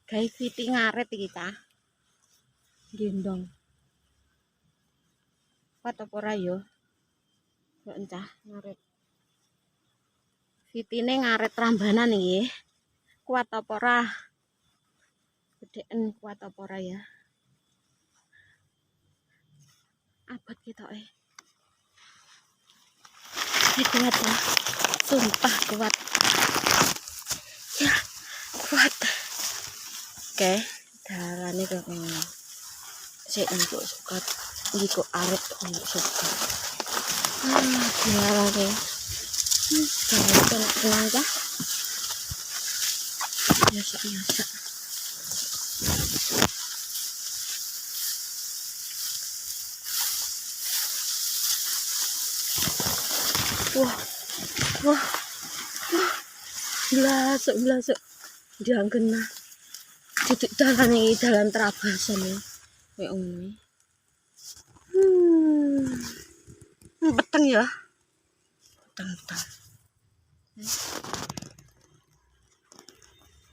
Gawe fiti ngaret iki ta. Gendong. Kuat apa ora yo? Kok encah ngaret. Fitine ngaret rambanan iki. Kuat apa ora? Gedeken kuat apa ora ya? Abot ketoke. Kuat lah. Sumpah kuat. Ya, kuat. Oke, dalane kok ngono. Sik untuk sukat. Iki kok arep untuk sukat. Dalane. Jangan tenang ya. Biasa-biasa. Wah, wah, wah, blasuk, jangan kena. Titik dalan ini dalan terabasan ya, kayak ngono. Beteng ya, beteng.